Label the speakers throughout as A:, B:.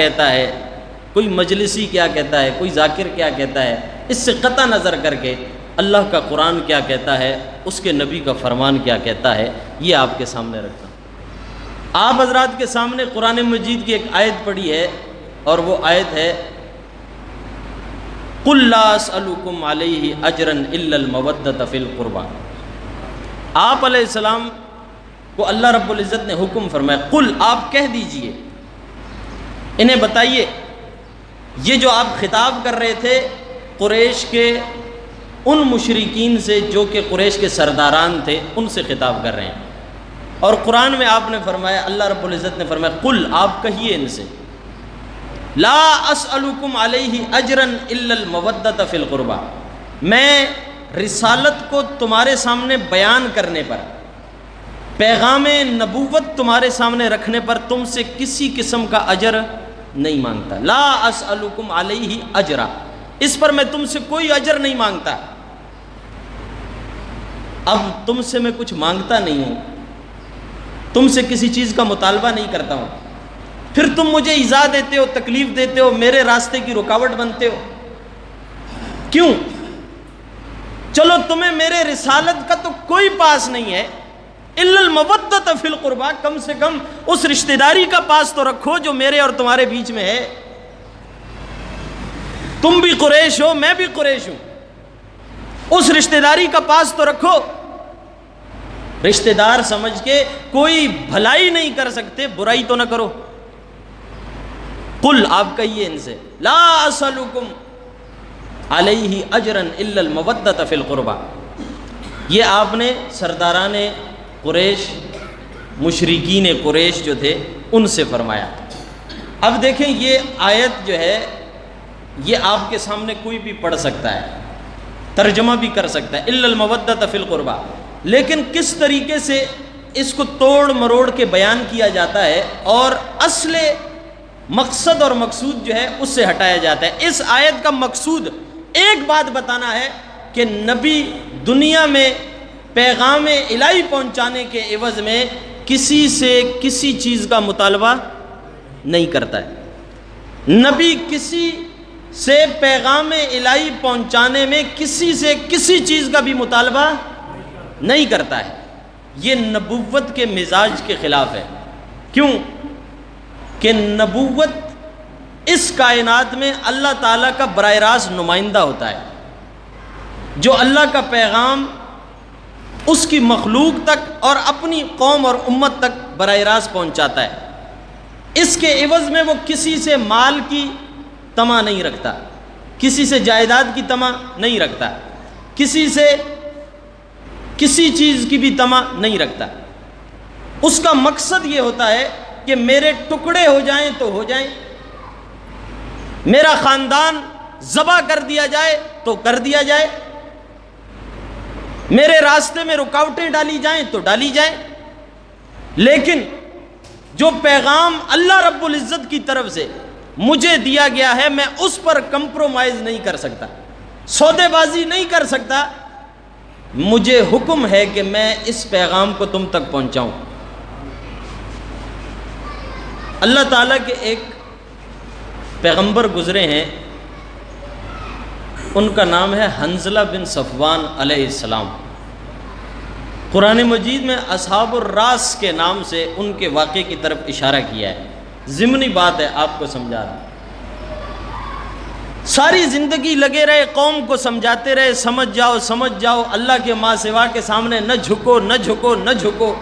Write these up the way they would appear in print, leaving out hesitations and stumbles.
A: کہتا ہے، کوئی مجلسی کیا کہتا ہے، کوئی ذاکر کیا کہتا ہے، اس سے قطع نظر کر کے اللہ کا قرآن کیا کہتا ہے، اس کے نبی کا فرمان کیا کہتا ہے، یہ آپ کے سامنے رکھتا ہوں۔ آپ حضرات کے سامنے قرآن مجید کی ایک آیت پڑھی ہے، اور وہ آیت ہے قُلْ لَا أَسْأَلُكُمْ عَلَيْهِ أَجْرًا إِلَّا الْمَوَدَّةَ فِي الْقُرْبَى۔ آپ علیہ السلام کو اللہ رب العزت نے حکم فرمایا، قل، آپ کہہ دیجئے، انہیں بتائیے، یہ جو آپ خطاب کر رہے تھے قریش کے ان مشرکین سے جو کہ قریش کے سرداران تھے، ان سے خطاب کر رہے ہیں، اور قرآن میں آپ نے فرمایا، اللہ رب العزت نے فرمایا قل، آپ کہیے ان سے، لا اسألکم علیہ اجرا الا المودۃ فی القربى، میں رسالت کو تمہارے سامنے بیان کرنے پر، پیغام نبوت تمہارے سامنے رکھنے پر تم سے کسی قسم کا اجر نہیں مانگتا۔ لا اسألکم علیہ اجرا، اس پر میں تم سے کوئی اجر نہیں مانگتا۔ اب تم سے میں کچھ مانگتا نہیں ہوں، تم سے کسی چیز کا مطالبہ نہیں کرتا ہوں، پھر تم مجھے ایذا دیتے ہو، تکلیف دیتے ہو، میرے راستے کی رکاوٹ بنتے ہو، کیوں؟ چلو تمہیں میرے رسالت کا تو کوئی پاس نہیں ہے، الا المودۃ فی القربى، کم سے کم اس رشتہ داری کا پاس تو رکھو جو میرے اور تمہارے بیچ میں ہے۔ تم بھی قریش ہو، میں بھی قریش ہوں، اس رشتہ داری کا پاس تو رکھو۔ رشتہ دار سمجھ کے کوئی بھلائی نہیں کر سکتے، برائی تو نہ کرو۔ قل، آپ کہیے ان سے، لا اسألکم علیہ اجرا الا المودۃ فی القربى، یہ آپ نے سرداران قریش، مشرکین قریش جو تھے ان سے فرمایا۔ اب دیکھیں یہ آیت جو ہے یہ آپ کے سامنے کوئی بھی پڑھ سکتا ہے، ترجمہ بھی کر سکتا ہے، الا المودۃ فی القربى، لیکن کس طریقے سے اس کو توڑ مروڑ کے بیان کیا جاتا ہے اور اصل مقصد اور مقصود جو ہے اس سے ہٹایا جاتا ہے۔ اس آیت کا مقصود ایک بات بتانا ہے کہ نبی دنیا میں پیغام الہی پہنچانے کے عوض میں کسی سے کسی چیز کا مطالبہ نہیں کرتا ہے۔ نبی کسی سے پیغام الہی پہنچانے میں کسی سے کسی چیز کا بھی مطالبہ نہیں کرتا ہے۔ یہ نبوت کے مزاج کے خلاف ہے۔ کیوں؟ کہ نبوت اس کائنات میں اللہ تعالیٰ کا براہ راست نمائندہ ہوتا ہے، جو اللہ کا پیغام اس کی مخلوق تک اور اپنی قوم اور امت تک براہ راست پہنچاتا ہے۔ اس کے عوض میں وہ کسی سے مال کی طمع نہیں رکھتا، کسی سے جائیداد کی طمع نہیں رکھتا، کسی سے کسی چیز کی بھی طمع نہیں رکھتا۔ اس کا مقصد یہ ہوتا ہے کہ میرے ٹکڑے ہو جائیں تو ہو جائیں، میرا خاندان ذبح کر دیا جائے تو کر دیا جائے، میرے راستے میں رکاوٹیں ڈالی جائیں تو ڈالی جائیں، لیکن جو پیغام اللہ رب العزت کی طرف سے مجھے دیا گیا ہے میں اس پر کمپرومائز نہیں کر سکتا، سودے بازی نہیں کر سکتا۔ مجھے حکم ہے کہ میں اس پیغام کو تم تک پہنچاؤں۔ اللہ تعالیٰ کے ایک پیغمبر گزرے ہیں، ان کا نام ہے حنظلہ بن صفوان علیہ السلام۔ قرآن مجید میں اصحاب الراس کے نام سے ان کے واقعے کی طرف اشارہ کیا ہے، ضمنی بات ہے، آپ کو سمجھا رہا ہوں۔ ساری زندگی لگے رہے، قوم کو سمجھاتے رہے، سمجھ جاؤ سمجھ جاؤ، اللہ کے ماں سوا کے سامنے نہ جھکو نہ جھکو نہ جھکو،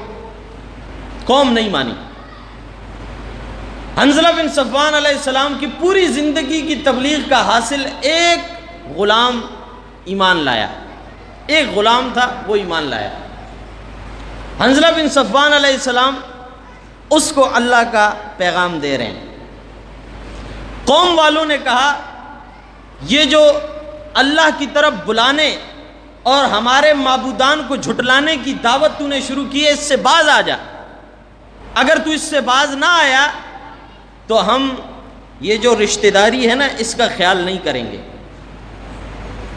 A: قوم نہیں مانی۔ حنظلہ بن صفوان علیہ السلام کی پوری زندگی کی تبلیغ کا حاصل ایک غلام ایمان لایا، ایک غلام تھا وہ ایمان لایا۔ حنظلہ بن صفوان علیہ السلام اس کو اللہ کا پیغام دے رہے ہیں۔ قوم والوں نے کہا یہ جو اللہ کی طرف بلانے اور ہمارے معبودان کو جھٹلانے کی دعوت تو نے شروع کی ہے، اس سے باز آ جا، اگر تو اس سے باز نہ آیا تو ہم یہ جو رشتہ داری ہے نا اس کا خیال نہیں کریں گے۔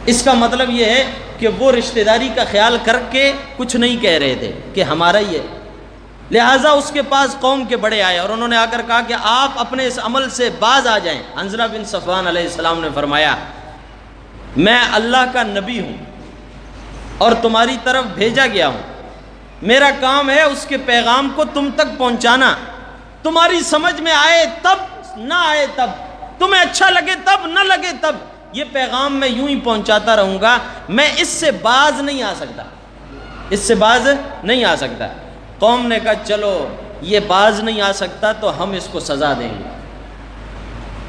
A: اس کا مطلب یہ ہے کہ وہ رشتہ داری کا خیال کر کے کچھ نہیں کہہ رہے تھے کہ ہمارا ہی ہے، لہٰذا اس کے پاس قوم کے بڑے آئے اور انہوں نے آ کر کہا کہ آپ اپنے اس عمل سے باز آ جائیں۔ حنظلہ بن صفوان علیہ السلام نے فرمایا میں اللہ کا نبی ہوں اور تمہاری طرف بھیجا گیا ہوں، میرا کام ہے اس کے پیغام کو تم تک پہنچانا، تمہاری سمجھ میں آئے تب، نہ آئے تب، تمہیں اچھا لگے تب، نہ لگے تب، یہ پیغام میں یوں ہی پہنچاتا رہوں گا، میں اس سے باز نہیں آ سکتا، اس سے باز نہیں آ سکتا۔ قوم نے کہا چلو یہ باز نہیں آ سکتا تو ہم اس کو سزا دیں گے۔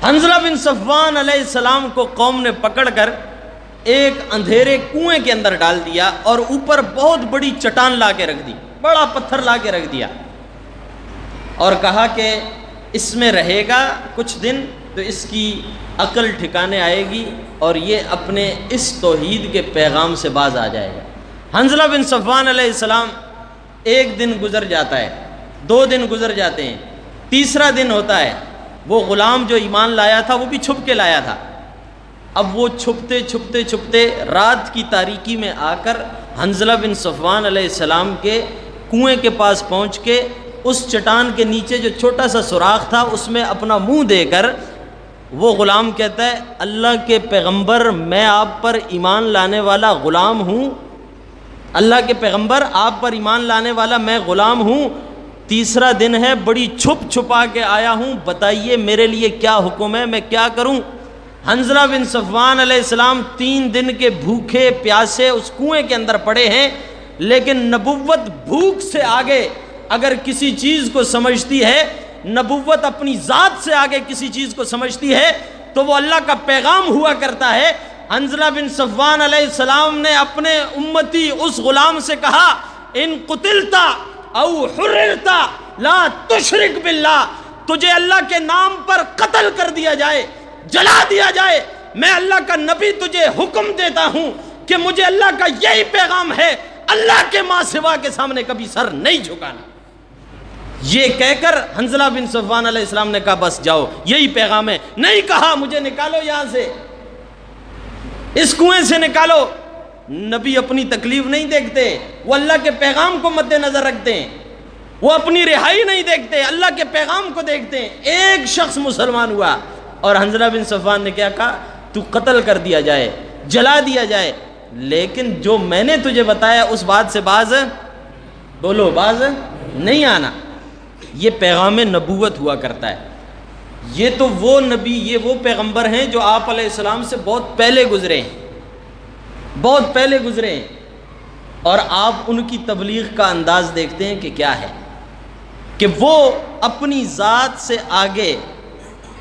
A: حنظلہ بن صفوان علیہ السلام کو قوم نے پکڑ کر ایک اندھیرے کنویں کے اندر ڈال دیا اور اوپر بہت بڑی چٹان لا کے رکھ دی، بڑا پتھر لا کے رکھ دیا اور کہا کہ اس میں رہے گا کچھ دن تو اس کی عقل ٹھکانے آئے گی اور یہ اپنے اس توحید کے پیغام سے باز آ جائے گا۔ حنظلہ بن صفوان علیہ السلام ایک دن گزر جاتا ہے، 2 دن گزر جاتے ہیں، تیسرا دن ہوتا ہے، وہ غلام جو ایمان لایا تھا وہ بھی چھپ کے لایا تھا، اب وہ چھپتے چھپتے چھپتے رات کی تاریکی میں آ کر حنظلہ بن صفوان علیہ السلام کے کنویں کے پاس پہنچ کے اس چٹان کے نیچے جو چھوٹا سا سوراخ تھا اس میں اپنا منہ دے کر وہ غلام کہتا ہے اللہ کے پیغمبر میں آپ پر ایمان لانے والا غلام ہوں، اللہ کے پیغمبر آپ پر ایمان لانے والا میں غلام ہوں، تیسرا دن ہے، بڑی چھپ چھپا کے آیا ہوں، بتائیے میرے لیے کیا حکم ہے، میں کیا کروں؟ حنظلہ بن صفوان علیہ السلام 3 دن کے بھوکے پیاسے اس کنویں کے اندر پڑے ہیں، لیکن نبوت بھوک سے آگے اگر کسی چیز کو سمجھتی ہے، نبوت اپنی ذات سے آگے کسی چیز کو سمجھتی ہے تو وہ اللہ کا پیغام ہوا کرتا ہے۔ حنظلہ بن صفوان علیہ السلام نے اپنے امتی اس غلام سے کہا ان قتلتا او حررتا لا تشرک باللہ، تجھے اللہ کے نام پر قتل کر دیا جائے، جلا دیا جائے، میں اللہ کا نبی تجھے حکم دیتا ہوں کہ مجھے اللہ کا یہی پیغام ہے، اللہ کے ماں سوا کے سامنے کبھی سر نہیں جھکانا۔ یہ کہہ کر حنظلہ بن صفوان علیہ السلام نے کہا بس جاؤ یہی پیغام ہے، نہیں کہا مجھے نکالو یہاں سے، اس کنویں سے نکالو۔ نبی اپنی تکلیف نہیں دیکھتے، وہ اللہ کے پیغام کو مد نظر رکھتے ہیں، وہ اپنی رہائی نہیں دیکھتے، اللہ کے پیغام کو دیکھتے ہیں۔ ایک شخص مسلمان ہوا اور حنظلہ بن صفوان نے کیا کہا تو قتل کر دیا جائے، جلا دیا جائے، لیکن جو میں نے تجھے بتایا اس بات سے باز بولو، باز نہیں آنا۔ یہ پیغام نبوت ہوا کرتا ہے۔ یہ تو وہ نبی، یہ وہ پیغمبر ہیں جو آپ علیہ السلام سے بہت پہلے گزرے ہیں، بہت پہلے گزرے ہیں، اور آپ ان کی تبلیغ کا انداز دیکھتے ہیں کہ کیا ہے، کہ وہ اپنی ذات سے آگے،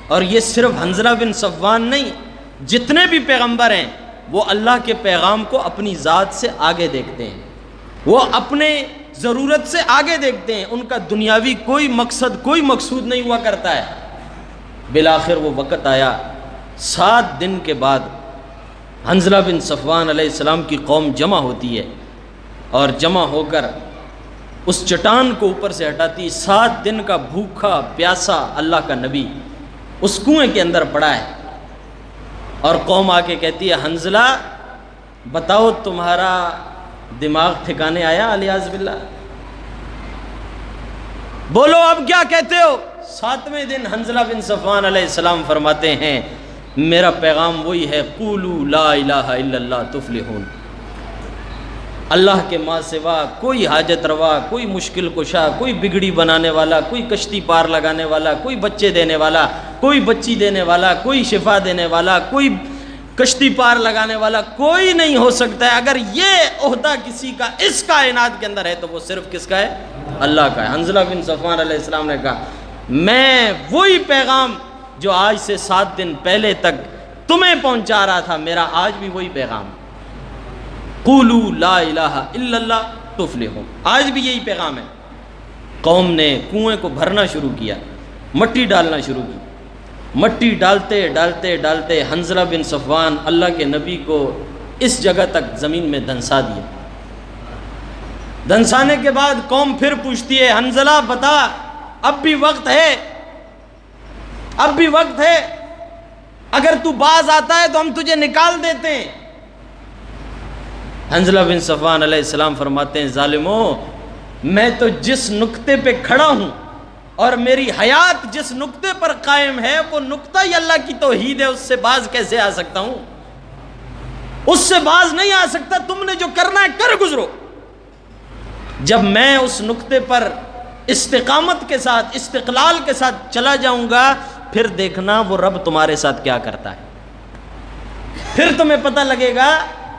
A: اور یہ صرف حنظلہ بن صفوان نہیں، جتنے بھی پیغمبر ہیں وہ اللہ کے پیغام کو اپنی ذات سے آگے دیکھتے ہیں، وہ اپنے ضرورت سے آگے دیکھتے ہیں، ان کا دنیاوی کوئی مقصد، کوئی مقصود نہیں ہوا کرتا ہے۔ بالآخر وہ وقت آیا، 7 دن کے بعد حنظلہ بن صفوان علیہ السلام کی قوم جمع ہوتی ہے اور جمع ہو کر اس چٹان کو اوپر سے ہٹاتی۔ 7 دن کا بھوکا پیاسا اللہ کا نبی اس کنویں کے اندر پڑا ہے، اور قوم آ کے کہتی ہے حنظلہ بتاؤ تمہارا دماغ ٹھکانے آیا؟ الیاذ باللہ، بولو اب کیا کہتے ہو؟ 7ویں دن حنظلہ بن صفوان علیہ السلام فرماتے ہیں میرا پیغام وہی ہے، قولوا لا الہ الا اللہ تفلحون، اللہ کے ماں سوا کوئی حاجت روا، کوئی مشکل کشا، کوئی بگڑی بنانے والا، کوئی کشتی پار لگانے والا، کوئی بچے دینے والا، کوئی بچی دینے والا، کوئی شفا دینے والا، کوئی کشتی پار لگانے والا کوئی نہیں ہو سکتا ہے۔ اگر یہ عہدہ کسی کا اس کائنات کے اندر ہے تو وہ صرف کس کا ہے؟ اللہ کا ہے۔ حنظلہ بن صفوان علیہ السلام نے کہا میں وہی پیغام جو آج سے 7 دن پہلے تک تمہیں پہنچا رہا تھا، میرا آج بھی وہی پیغام، قولوا لا الہ الا اللہ تفلحون، آج بھی یہی پیغام ہے۔ قوم نے کنویں کو بھرنا شروع کیا، مٹی ڈالنا شروع کی، مٹی ڈالتے ڈالتے ڈالتے حنظلہ بن صفوان اللہ کے نبی کو اس جگہ تک زمین میں دھنسا دیا۔ دھنسانے کے بعد قوم پھر پوچھتی ہے حنظلہ بتا اب بھی وقت ہے، اب بھی وقت ہے، اگر تو باز آتا ہے تو ہم تجھے نکال دیتے ہیں۔ حنظلہ بن صفوان علیہ السلام فرماتے ہیں ظالموں میں تو جس نقطے پہ کھڑا ہوں اور میری حیات جس نقطے پر قائم ہے وہ نقطہ ہی اللہ کی توحید ہے، اس سے باز کیسے آ سکتا ہوں؟ اس سے باز نہیں آ سکتا۔ تم نے جو کرنا ہے کر گزرو۔ جب میں اس نقطے پر استقامت کے ساتھ، استقلال کے ساتھ چلا جاؤں گا، پھر دیکھنا وہ رب تمہارے ساتھ کیا کرتا ہے۔ پھر تمہیں پتہ لگے گا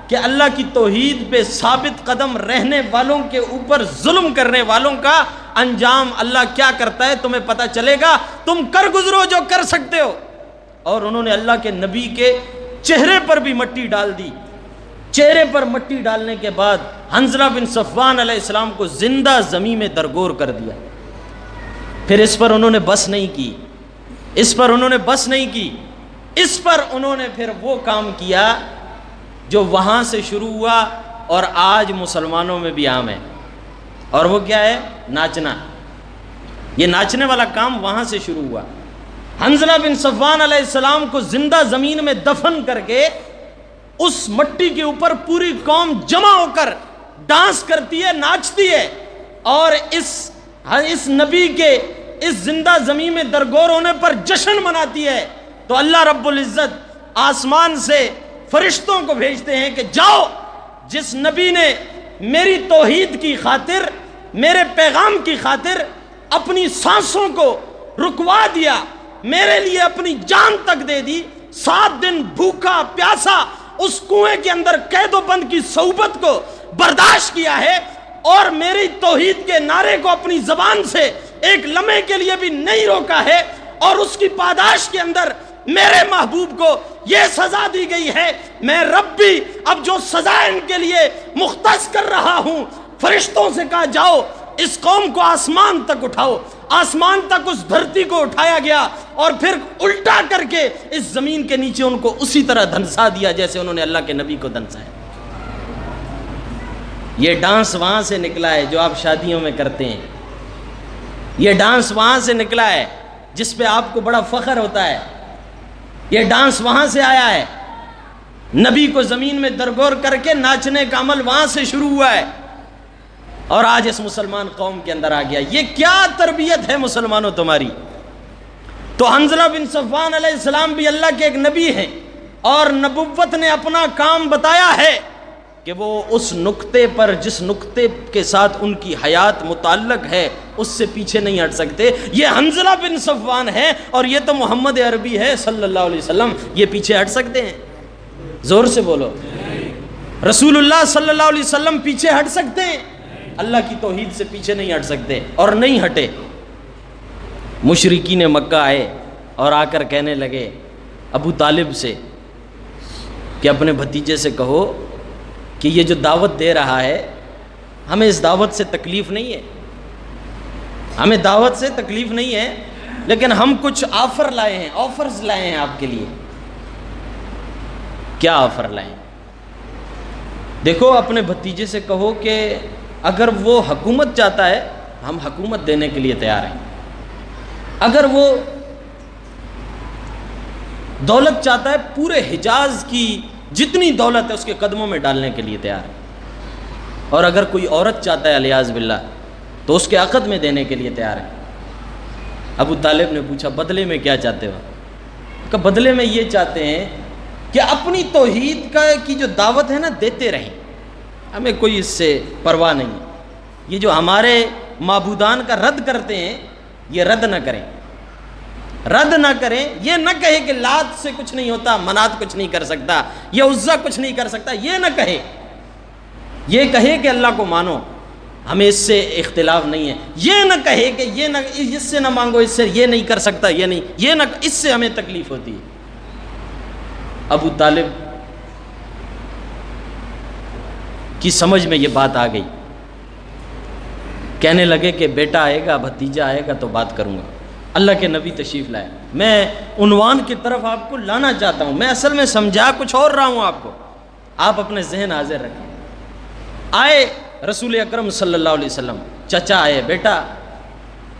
A: کہ اللہ کی توحید پہ ثابت قدم رہنے والوں کے اوپر ظلم کرنے والوں کا انجام اللہ کیا کرتا ہے، تمہیں پتہ چلے گا۔ تم کر گزرو جو کر سکتے ہو۔ اور انہوں نے اللہ کے نبی کے چہرے پر بھی مٹی ڈال دی۔ چہرے پر مٹی ڈالنے کے بعد حنظلہ بن صفوان علیہ السلام کو زندہ زمین میں درگور کر دیا۔ پھر اس پر انہوں نے بس نہیں کی، اس پر انہوں نے بس نہیں کی، اس پر انہوں نے پھر وہ کام کیا جو وہاں سے شروع ہوا اور آج مسلمانوں میں بھی عام ہے، اور وہ کیا ہے؟ ناچنا۔ یہ ناچنے والا کام وہاں سے شروع ہوا۔ حنظلہ بن صفوان علیہ السلام کو زندہ زمین میں دفن کر کے اس مٹی کے اوپر پوری قوم جمع ہو کر ڈانس کرتی ہے، ناچتی ہے، اور اس نبی کے اس زندہ زمین میں درگور ہونے پر جشن مناتی ہے۔ تو اللہ رب العزت آسمان سے فرشتوں کو بھیجتے ہیں کہ جاؤ، جس نبی نے میری توحید کی خاطر، میرے پیغام کی خاطر اپنی سانسوں کو رکوا دیا، میرے لیے اپنی جان تک دے دی، 7 دن بھوکا پیاسا اس کنویں کے اندر قید و بند کی صحبت کو برداشت کیا ہے، اور میری توحید کے نعرے کو اپنی زبان سے ایک لمحے کے لیے بھی نہیں روکا ہے، اور اس کی پاداش کے اندر میرے محبوب کو یہ سزا دی گئی ہے۔ میں رب بھی اب جو سزا ان کے لیے مختص کر رہا ہوں، فرشتوں سے کہا جاؤ اس قوم کو آسمان تک اٹھاؤ۔ آسمان تک اس دھرتی کو اٹھایا گیا، اور پھر الٹا کر کے اس زمین کے نیچے ان کو اسی طرح دھنسا دیا جیسے انہوں نے اللہ کے نبی کو دھنسایا۔ یہ ڈانس وہاں سے نکلا ہے جو آپ شادیوں میں کرتے ہیں، یہ ڈانس وہاں سے نکلا ہے جس پہ آپ کو بڑا فخر ہوتا ہے، یہ ڈانس وہاں سے آیا ہے۔ نبی کو زمین میں درگور کر کے ناچنے کا عمل وہاں سے شروع ہوا ہے، اور آج اس مسلمان قوم کے اندر آ گیا۔ یہ کیا تربیت ہے مسلمانوں تمہاری؟ تو حنظلہ بن صفوان علیہ السلام بھی اللہ کے ایک نبی ہیں، اور نبوت نے اپنا کام بتایا ہے کہ وہ اس نقطے پر، جس نقطے کے ساتھ ان کی حیات متعلق ہے، اس سے پیچھے نہیں ہٹ سکتے۔ یہ حنظلہ بن صفوان ہے، اور یہ تو محمد عربی ہے صلی اللہ علیہ وسلم، یہ پیچھے ہٹ سکتے ہیں؟ زور سے بولو۔ رسول اللہ صلی اللہ علیہ وسلم پیچھے ہٹ سکتے ہیں؟ اللہ کی توحید سے پیچھے نہیں ہٹ سکتے، اور نہیں ہٹے۔ مشرکین مکہ آئے اور آ کر کہنے لگے ابو طالب سے کہ اپنے بھتیجے سے کہو کہ یہ جو دعوت دے رہا ہے، ہمیں اس دعوت سے تکلیف نہیں ہے، ہمیں دعوت سے تکلیف نہیں ہے، لیکن ہم کچھ آفر لائے ہیں، آفرز لائے ہیں آپ کے لیے۔ کیا آفر لائے ہیں؟ دیکھو، اپنے بھتیجے سے کہو کہ اگر وہ حکومت چاہتا ہے، ہم حکومت دینے کے لیے تیار ہیں۔ اگر وہ دولت چاہتا ہے، پورے حجاز کی جتنی دولت ہے اس کے قدموں میں ڈالنے کے لیے تیار ہے۔ اور اگر کوئی عورت چاہتا ہے الیاذ باللہ تو اس کے عقد میں دینے کے لیے تیار ہے۔ ابو طالب نے پوچھا بدلے میں کیا چاہتے ہو؟ کہ بدلے میں یہ چاہتے ہیں کہ اپنی توحید کی جو دعوت ہے نا، دیتے رہیں، ہمیں کوئی اس سے پرواہ نہیں۔ یہ جو ہمارے معبودان کا رد کرتے ہیں، یہ رد نہ کریں، رد نہ کریں۔ یہ نہ کہے کہ لات سے کچھ نہیں ہوتا، منات کچھ نہیں کر سکتا، یہ عزا کچھ نہیں کر سکتا، یہ نہ کہے۔ یہ کہے کہ اللہ کو مانو، ہمیں اس سے اختلاف نہیں ہے۔ یہ نہ کہے کہ یہ نہ، اس سے نہ مانگو، اس سے یہ نہیں کر سکتا، یہ نہیں، یہ نہ، اس سے ہمیں تکلیف ہوتی ہے۔ ابو طالب کی سمجھ میں یہ بات آ گئی، کہنے لگے کہ بیٹا آئے گا، بھتیجا آئے گا تو بات کروں گا۔ اللہ کے نبی تشریف لائے۔ میں عنوان کی طرف آپ کو لانا چاہتا ہوں، میں اصل میں سمجھا کچھ اور رہا ہوں آپ کو، آپ اپنے ذہن حاضر رکھیں۔ آئے رسول اکرم صلی اللہ علیہ وسلم، چچا آئے، بیٹا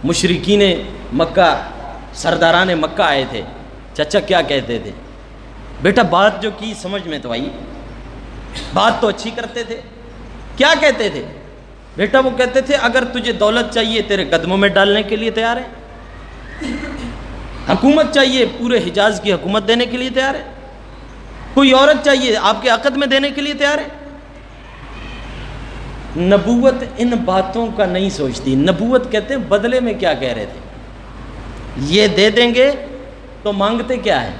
A: مشرکین مکہ، سرداران مکہ آئے تھے، چچا کیا کہتے تھے؟ بیٹا بات جو کی سمجھ میں تو آئی، بات تو اچھی کرتے تھے، کیا کہتے تھے؟ بیٹا وہ کہتے تھے اگر تجھے دولت چاہیے تیرے قدموں میں ڈالنے کے لیے تیار ہے، حکومت چاہیے پورے حجاز کی حکومت دینے کے لیے تیار ہے، کوئی عورت چاہیے آپ کے عقد میں دینے کے لیے تیار ہے۔ نبوت ان باتوں کا نہیں سوچتی، نبوت کہتے ہیں بدلے میں کیا کہہ رہے تھے، یہ دے دیں گے تو مانگتے کیا ہے،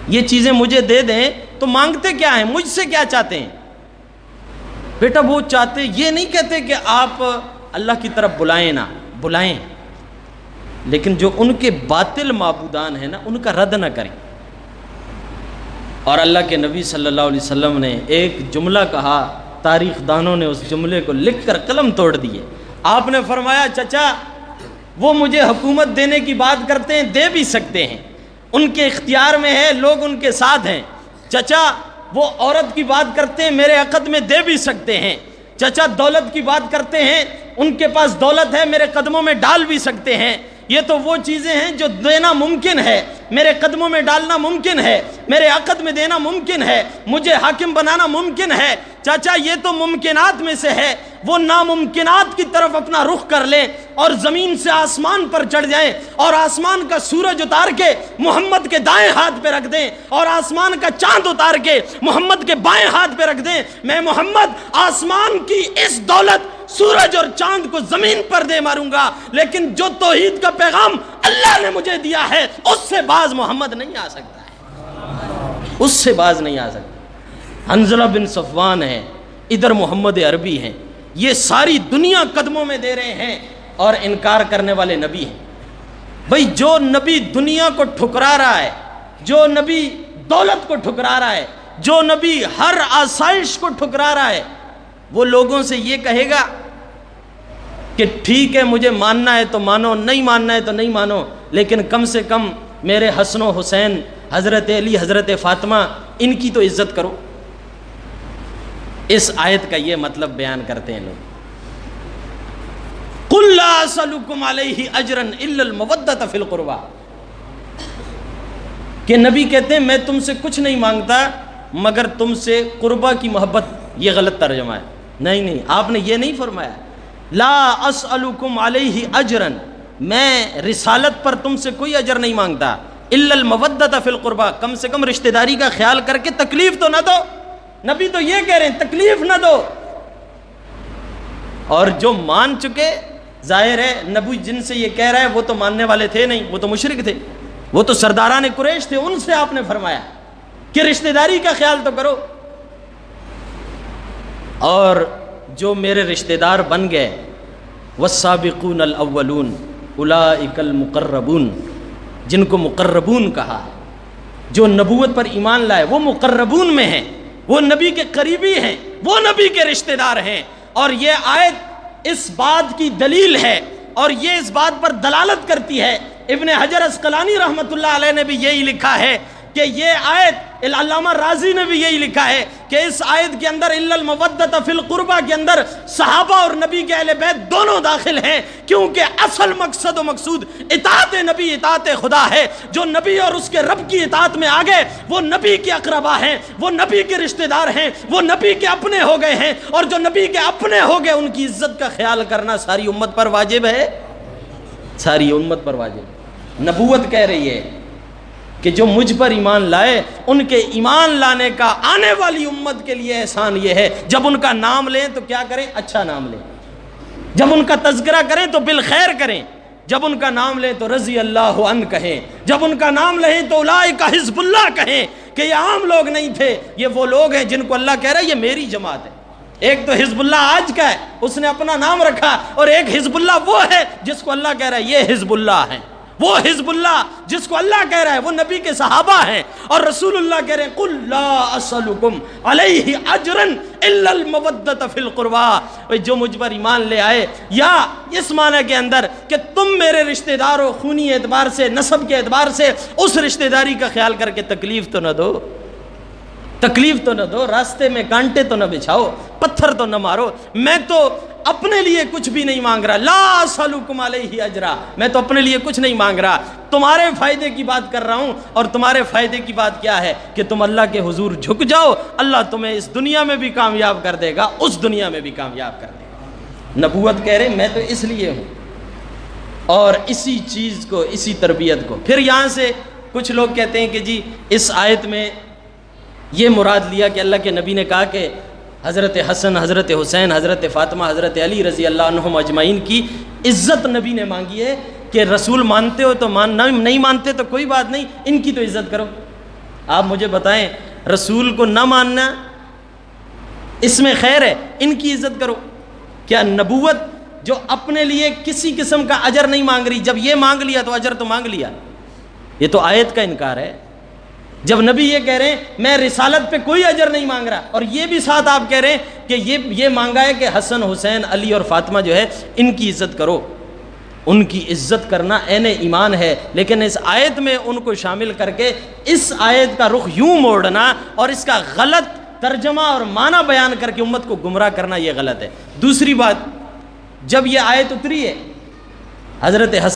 A: یہ چیزیں مجھے دے دیں تو مانگتے کیا ہیں، مجھ سے کیا چاہتے ہیں۔ بیٹا وہ چاہتے یہ نہیں کہتے کہ آپ اللہ کی طرف بلائیں، نہ بلائیں، لیکن جو ان کے باطل معبودان ہیں نا ان کا رد نہ کریں۔ اور اللہ کے نبی صلی اللہ علیہ وسلم نے ایک جملہ کہا، تاریخ دانوں نے اس جملے کو لکھ کر قلم توڑ دیے۔ آپ نے فرمایا چچا وہ مجھے حکومت دینے کی بات کرتے ہیں، دے بھی سکتے ہیں، ان کے اختیار میں ہے، لوگ ان کے ساتھ ہیں۔ چچا وہ عورت کی بات کرتے ہیں، میرے عقد میں دے بھی سکتے ہیں۔ چچا دولت کی بات کرتے ہیں، ان کے پاس دولت ہے، میرے قدموں میں ڈال بھی سکتے ہیں۔ یہ تو وہ چیزیں ہیں جو دینا ممکن ہے، میرے قدموں میں ڈالنا ممکن ہے، میرے عقد میں دینا ممکن ہے، مجھے حاکم بنانا ممکن ہے۔ چاچا یہ تو ممکنات میں سے ہے، وہ ناممکنات کی طرف اپنا رخ کر لیں اور زمین سے آسمان پر چڑھ جائیں اور آسمان کا سورج اتار کے محمد کے دائیں ہاتھ پہ رکھ دیں اور آسمان کا چاند اتار کے محمد کے بائیں ہاتھ پہ رکھ دیں، میں محمد آسمان کی اس دولت سورج اور چاند کو زمین پر دے ماروں گا، لیکن جو توحید کا پیغام اللہ نے مجھے دیا ہے اس سے باز محمد نہیں آ سکتا ہے، اس سے باز نہیں آ سکتا۔ حنظلہ بن صفوان ہے، ادھر محمد عربی ہیں، یہ ساری دنیا قدموں میں دے رہے ہیں اور انکار کرنے والے نبی ہیں۔ بھئی جو نبی دنیا کو ٹھکرا رہا ہے، جو نبی دولت کو ٹھکرا رہا ہے، جو نبی ہر آسائش کو ٹھکرا رہا ہے، وہ لوگوں سے یہ کہے گا کہ ٹھیک ہے مجھے ماننا ہے تو مانو، نہیں ماننا ہے تو نہیں مانو، لیکن کم سے کم میرے حسن و حسین، حضرت علی، حضرت فاطمہ، ان کی تو عزت کرو۔ اس آیت کا یہ مطلب بیان کرتے ہیں لوگ، قُلْ لَا أَسْأَلُكُمْ عَلَيْهِ أَجْرًا إِلَّا الْمَوَدَّةَ فِي الْقُرْبَى، کہ نبی کہتے ہیں میں تم سے کچھ نہیں مانگتا مگر تم سے قربہ کی محبت۔ یہ غلط ترجمہ ہے، نہیں آپ نے یہ نہیں فرمایا، لا اسألکم علیہ اجرا، میں رسالت پر تم سے کوئی اجر نہیں مانگتا، الا المودۃ فی القربہ، کم سے کم رشتہ داری کا خیال کر کے تکلیف تو نہ دو۔ نبی تو یہ کہہ رہے ہیں تکلیف نہ دو۔ اور جو مان چکے، ظاہر ہے نبی جن سے یہ کہہ رہا ہے وہ تو ماننے والے تھے نہیں، وہ تو مشرک تھے، وہ تو سرداران قریش تھے، ان سے آپ نے فرمایا کہ رشتہ داری کا خیال تو کرو۔ اور جو میرے رشتہ دار بن گئے، والسابقون الاولون اولئک المقربون، جن کو مقربون کہا ہے، جو نبوت پر ایمان لائے وہ مقربون میں ہیں، وہ نبی کے قریبی ہیں، وہ نبی کے رشتہ دار ہیں۔ اور یہ آیت اس بات کی دلیل ہے اور یہ اس بات پر دلالت کرتی ہے، ابن حجر عسقلانی رحمۃ اللہ علیہ نے بھی یہی لکھا ہے کہ یہ آیت، علامہ رازی نے بھی یہی لکھا ہے کہ اس آیت کے اندر الا المودۃ فی القربہ کے اندر صحابہ اور نبی کے اہل بیت دونوں داخل ہیں، کیونکہ اصل مقصد و مقصود اطاعت نبی، اطاعت خدا ہے۔ جو نبی اور اس کے رب کی اطاعت میں آ گئے وہ نبی کے اقربا ہیں، وہ نبی کے رشتہ دار ہیں، وہ نبی کے اپنے ہو گئے ہیں، اور جو نبی کے اپنے ہو گئے ان کی عزت کا خیال کرنا ساری امت پر واجب ہے، ساری امت پر واجب ہے۔ نبوت کہہ رہی ہے کہ جو مجھ پر ایمان لائے ان کے ایمان لانے کا آنے والی امت کے لیے احسان یہ ہے، جب ان کا نام لیں تو کیا کریں؟ اچھا نام لیں، جب ان کا تذکرہ کریں تو بالخیر کریں، جب ان کا نام لیں تو رضی اللہ عنہ کہیں، جب ان کا نام لیں تو اولئک حزب اللہ کہیں، کہ یہ عام لوگ نہیں تھے، یہ وہ لوگ ہیں جن کو اللہ کہہ رہا ہے یہ میری جماعت ہے۔ ایک تو حزب اللہ آج کا ہے، اس نے اپنا نام رکھا، اور ایک حزب اللہ وہ ہے جس کو اللہ کہہ رہا ہے یہ حزب اللہ ہے۔ وہ حزب اللہ جس کو اللہ کہہ رہا ہے وہ نبی کے صحابہ ہیں، اور رسول اللہ کہہ رہے ہیں قُلْ لَا أَسْأَلُكُمْ عَلَيْهِ أَجْرًا إِلَّا الْمَوَدَّةَ فِي الْقُرْبَى، جو مجھ پر ایمان لے آئے، یا اس معنی کے اندر کہ تم میرے رشتہ دار ہو، خونی اعتبار سے، نسب کے اعتبار سے، اس رشتہ داری کا خیال کر کے تکلیف تو نہ دو، تکلیف تو نہ دو، راستے میں کانٹے تو نہ بچھاؤ، پتھر تو نہ مارو۔ میں تو اپنے لیے کچھ بھی نہیں مانگ رہا، لا اسألکم علیہ اجرا، میں تو اپنے لیے کچھ نہیں مانگ رہا، تمہارے فائدے کی بات کر رہا ہوں، اور تمہارے فائدے کی بات کیا ہے کہ تم اللہ کے حضور جھک جاؤ، اللہ تمہیں اس دنیا میں بھی کامیاب کر دے گا، اس دنیا میں بھی کامیاب کر دے گا۔ نبوت کہہ رہے میں تو اس لیے ہوں، اور اسی چیز کو، اسی تربیت کو پھر یہاں سے کچھ لوگ کہتے ہیں کہ جی اس آیت میں یہ مراد لیا کہ اللہ کے نبی نے کہا کہ حضرت حسن، حضرت حسین، حضرت فاطمہ، حضرت علی رضی اللہ عنہم اجمعین کی عزت نبی نے مانگی ہے کہ رسول مانتے ہو تو ماننا، نہیں مانتے تو کوئی بات نہیں، ان کی تو عزت کرو۔ آپ مجھے بتائیں رسول کو نہ ماننا اس میں خیر ہے، ان کی عزت کرو؟ کیا نبوت جو اپنے لیے کسی قسم کا اجر نہیں مانگ رہی، جب یہ مانگ لیا تو اجر تو مانگ لیا، یہ تو آیت کا انکار ہے۔ جب نبی یہ کہہ رہے ہیں میں رسالت پہ کوئی اجر نہیں مانگ رہا، اور یہ بھی ساتھ آپ کہہ رہے ہیں کہ یہ مانگا ہے کہ حسن، حسین، علی اور فاطمہ جو ہے ان کی عزت کرو، ان کی عزت کرنا عین ایمان ہے، لیکن اس آیت میں ان کو شامل کر کے اس آیت کا رخ یوں موڑنا اور اس کا غلط ترجمہ اور معنی بیان کر کے امت کو گمراہ کرنا، یہ غلط ہے۔ دوسری بات، جب یہ آیت اتری ہے حضرت حسن